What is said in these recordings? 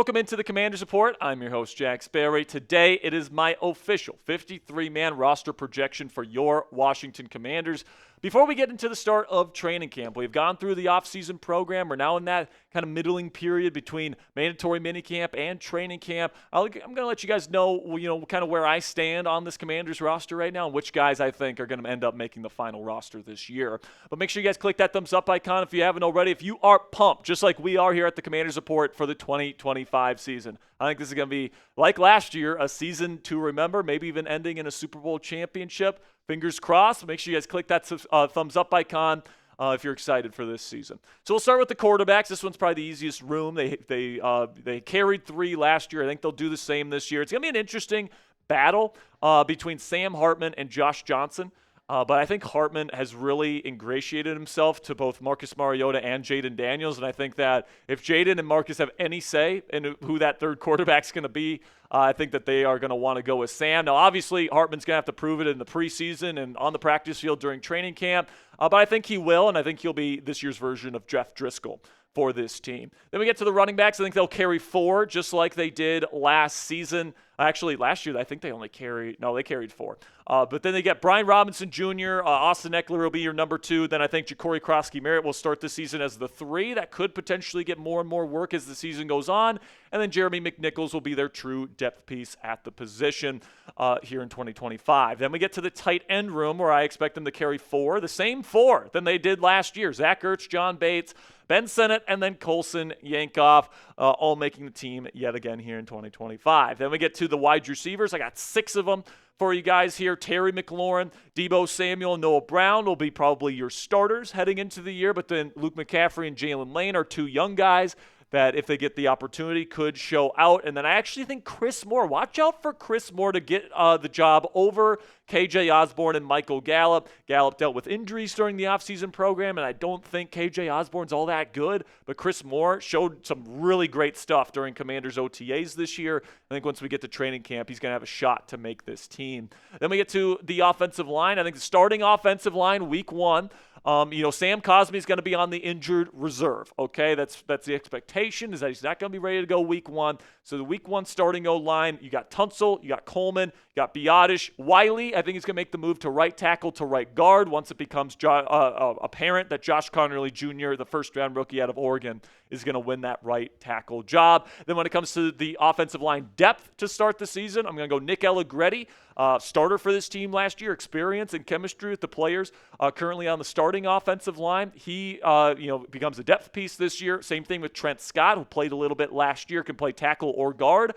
welcome into the Commander's Report. I'm your host, Jack Sperry. Today, it is my official 53-man roster projection for your Washington Commanders. Before we get into the start of training camp, we've gone through the offseason program. We're now in that kind of middling period between mandatory minicamp and training camp. I'm going to let you guys know, kind of where I stand on this Commanders roster right now and which guys I think are going to end up making the final roster this year. But make sure you guys click that thumbs up icon if you haven't already. If you are pumped, just like we are here at the Commanders Report for the 2025 season. I think this is going to be, like last year, a season to remember, maybe even ending in a Super Bowl championship. Fingers crossed. Make sure you guys click that thumbs up icon if you're excited for this season. So we'll start with the quarterbacks. This one's probably the easiest room. They carried 3 last year. I think they'll do the same this year. It's going to be an interesting battle between Sam Hartman and Josh Johnson. But I think Hartman has really ingratiated himself to both Marcus Mariota and Jaden Daniels. And I think that if Jaden and Marcus have any say in who that third quarterback's going to be, I think that they are going to want to go with Sam. Now, obviously, Hartman's going to have to prove it in the preseason and on the practice field during training camp. But I think he will, and I think he'll be this year's version of Jeff Driscoll for this team. Then we get to the running backs. I think they'll carry 4, just like they did last season. Actually, last year, I think they carried 4. But then they get Brian Robinson Jr., Austin Eckler will be your number 2. Then I think Ja'Cory Krosky-Merritt will start the season as the 3. That could potentially get more and more work as the season goes on. And then Jeremy McNichols will be their true depth piece at the position here in 2025. Then we get to the tight end room where I expect them to carry 4, the same 4 than they did last year. Zach Ertz, John Bates, Ben Sennett, and then Colson Yankoff, all making the team yet again here in 2025. Then we get to the wide receivers. I got 6 of them for you guys here. Terry McLaurin, Deebo Samuel, and Noah Brown will be probably your starters heading into the year, but then Luke McCaffrey and Jalen Lane are 2 young guys that if they get the opportunity could show out. And then I actually think Chris Moore, watch out for Chris Moore to get the job over KJ Osborne and Michael Gallup. Gallup dealt with injuries during the offseason program, and I don't think KJ Osborne's all that good, but Chris Moore showed some really great stuff during Commanders OTAs this year. I think once we get to training camp, he's going to have a shot to make this team. Then we get to the offensive line. I think the starting offensive line, week 1, Sam Cosmi is going to be on the injured reserve. Okay, that's the expectation, is that he's not going to be ready to go week 1. So the week 1 starting O-line, you got Tunsil, you got Coleman, you got Biotish. Wiley, I think he's going to make the move to right tackle to right guard once it becomes apparent that Josh Connerly Jr., the first-round rookie out of Oregon, is going to win that right tackle job. Then when it comes to the offensive line depth to start the season, I'm going to go Nick Allegretti, starter for this team last year, experience and chemistry with the players currently on the starting offensive line. He becomes a depth piece this year. Same thing with Trent Scott, who played a little bit last year, can play tackle or guard.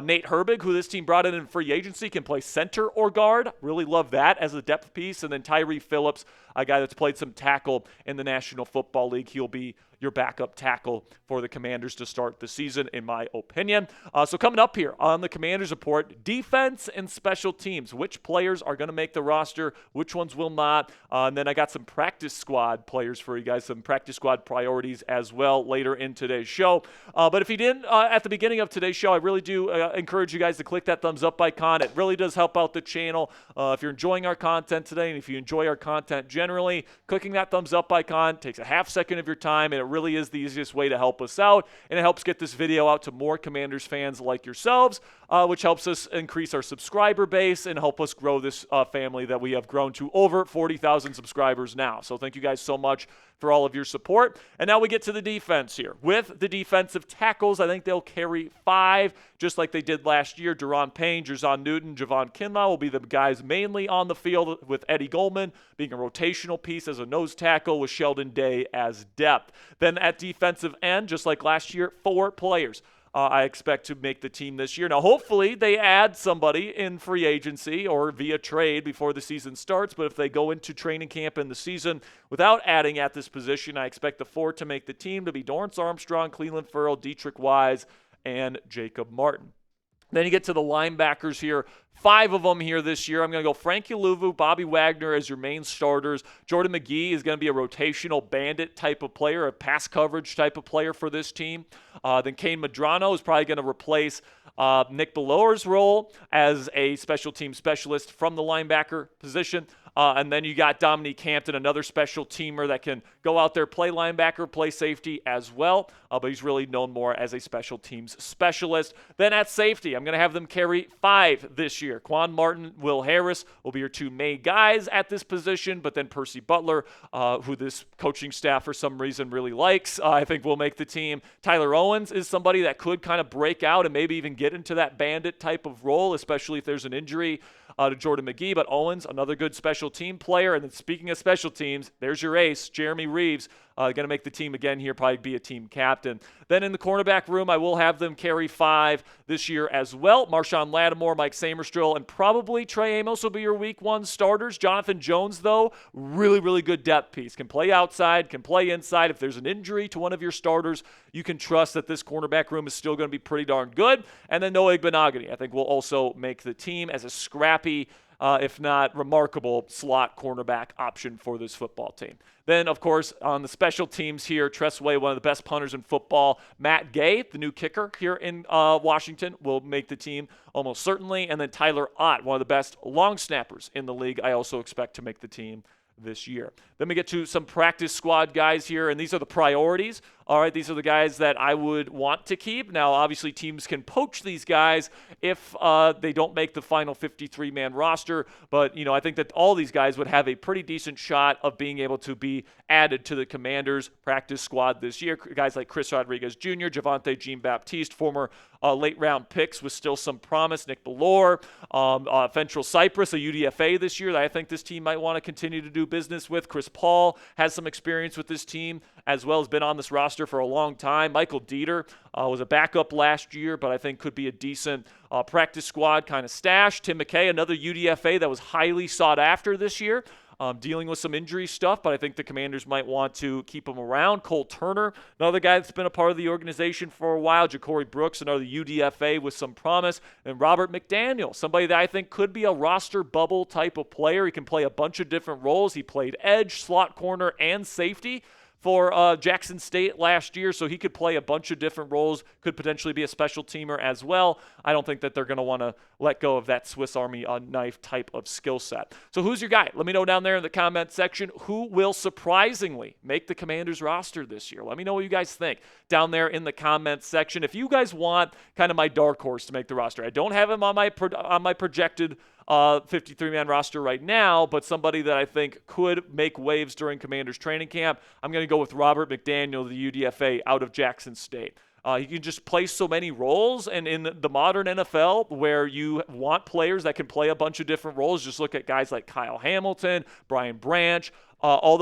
Nate Herbig, who this team brought in free agency, can play center or guard. Really love that as a depth piece. And then Tyree Phillips, a guy that's played some tackle in the National Football League. He'll be your backup tackle for the Commanders to start the season, in my opinion. So coming up here on the Commanders Report, defense and special teams. Which players are going to make the roster? Which ones will not? And then I got some practice squad players for you guys, some practice squad priorities as well later in today's show. But if you didn't at the beginning of today's show, I really do encourage you guys to click that thumbs up icon. It really does help out the channel. If you're enjoying our content today, and if you enjoy our content generally, clicking that thumbs up icon takes a half second of your time, and it really is the easiest way to help us out, and it helps get this video out to more Commanders fans like yourselves, which helps us increase our subscriber base and help us grow this family that we have grown to over 40,000 subscribers now. So thank you guys so much for all of your support. And now we get to the defense here. With the defensive tackles, I think they'll carry 5, just like they did last year. Daron Payne, Jerzon Newton, Javon Kinlaw will be the guys mainly on the field, with Eddie Goldman being a rotational piece as a nose tackle, with Sheldon Day as depth. Then at defensive end, just like last year, 4 players I expect to make the team this year. Now, hopefully they add somebody in free agency or via trade before the season starts, but if they go into training camp in the season without adding at this position, I expect the 4 to make the team to be Dorance Armstrong, Cleveland Ferrell, Dietrich Wise, and Jacob Martin. Then you get to the linebackers here. 5 of them here this year. I'm going to go Frankie Luvu, Bobby Wagner as your main starters. Jordan McGee is going to be a rotational bandit type of player, a pass coverage type of player for this team. Then Kane Madrano is probably going to replace Nick Bellower's role as a special team specialist from the linebacker position. And then you got Dominique Hampton, another special teamer that can go out there, play linebacker, play safety as well. But he's really known more as a special teams specialist. Then at safety, I'm going to have them carry 5 this year. Quan Martin, Will Harris will be your 2 main guys at this position, but then Percy Butler, who this coaching staff for some reason really likes, I think will make the team. Tyler Owens is somebody that could kind of break out and maybe even get into that bandit type of role, especially if there's an injury to Jordan McGee. But Owens, another good special team player. And then speaking of special teams, there's your ace, Jeremy Reeves. Going to make the team again here, probably be a team captain. Then in the cornerback room, I will have them carry 5 this year as well. Marshawn Lattimore, Mike Samerstrill, and probably Trey Amos will be your week 1 starters. Jonathan Jones, though, really, really good depth piece. Can play outside, can play inside. If there's an injury to one of your starters, you can trust that this cornerback room is still going to be pretty darn good. And then Noah Igbenogany, I think, will also make the team as a scrappy, if not remarkable, slot cornerback option for this football team. Then, of course, on the special teams here, Tressway, one of the best punters in football. Matt Gay, the new kicker here in Washington, will make the team almost certainly. And then Tyler Ott, one of the best long snappers in the league, I also expect to make the team this year. Then we get to some practice squad guys here, and these are the priorities. All right, these are the guys that I would want to keep. Now, obviously, teams can poach these guys if they don't make the final 53-man roster, but, I think that all these guys would have a pretty decent shot of being able to be added to the Commanders' practice squad this year. Guys like Chris Rodriguez Jr., Javonte Jean-Baptiste, former late-round picks with still some promise, Nick Bellore, Fentrell Cypress, a UDFA this year that I think this team might want to continue to do business with. Chris Paul has some experience with this team as well, has been on this roster for a long time. Michael Dieter was a backup last year, but I think could be a decent practice squad kind of stash. Tim McKay, another UDFA that was highly sought after this year. Dealing with some injury stuff, but I think the Commanders might want to keep him around. Cole Turner, another guy that's been a part of the organization for a while. Ja'Cory Brooks, another UDFA with some promise. And Robert McDaniel, somebody that I think could be a roster bubble type of player. He can play a bunch of different roles. He played edge, slot corner, and safety for Jackson State last year, so he could play a bunch of different roles, could potentially be a special teamer as well. I don't think that they're going to want to let go of that Swiss Army knife type of skill set. So who's your guy? Let me know down there in the comment section who will surprisingly make the Commanders roster this year. Let me know what you guys think down there in the comment section. If you guys want kind of my dark horse to make the roster, I don't have him on my projected 53-man roster right now, but somebody that I think could make waves during Commanders training camp, I'm going to go with Robert McDaniel, the UDFA out of Jackson State. He can just play so many roles, and in the modern NFL where you want players that can play a bunch of different roles, just look at guys like Kyle Hamilton, Brian Branch, all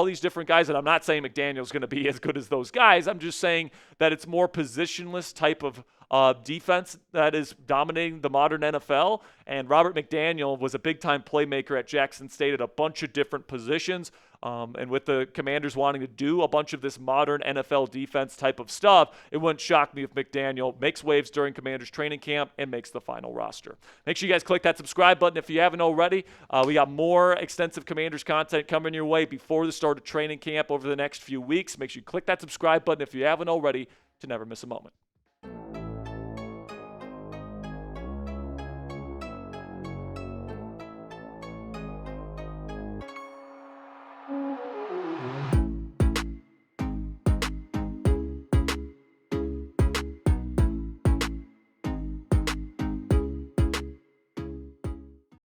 these different guys, and I'm not saying McDaniel's going to be as good as those guys. I'm just saying that it's more positionless type of defense that is dominating the modern NFL, and Robert McDaniel was a big-time playmaker at Jackson State at a bunch of different positions, and with the Commanders wanting to do a bunch of this modern NFL defense type of stuff, it wouldn't shock me if McDaniel makes waves during Commanders training camp and makes the final roster. Make sure you guys click that subscribe button if you haven't already. We got more extensive Commanders content coming your way before the start of training camp over the next few weeks. Make sure you click that subscribe button if you haven't already to never miss a moment.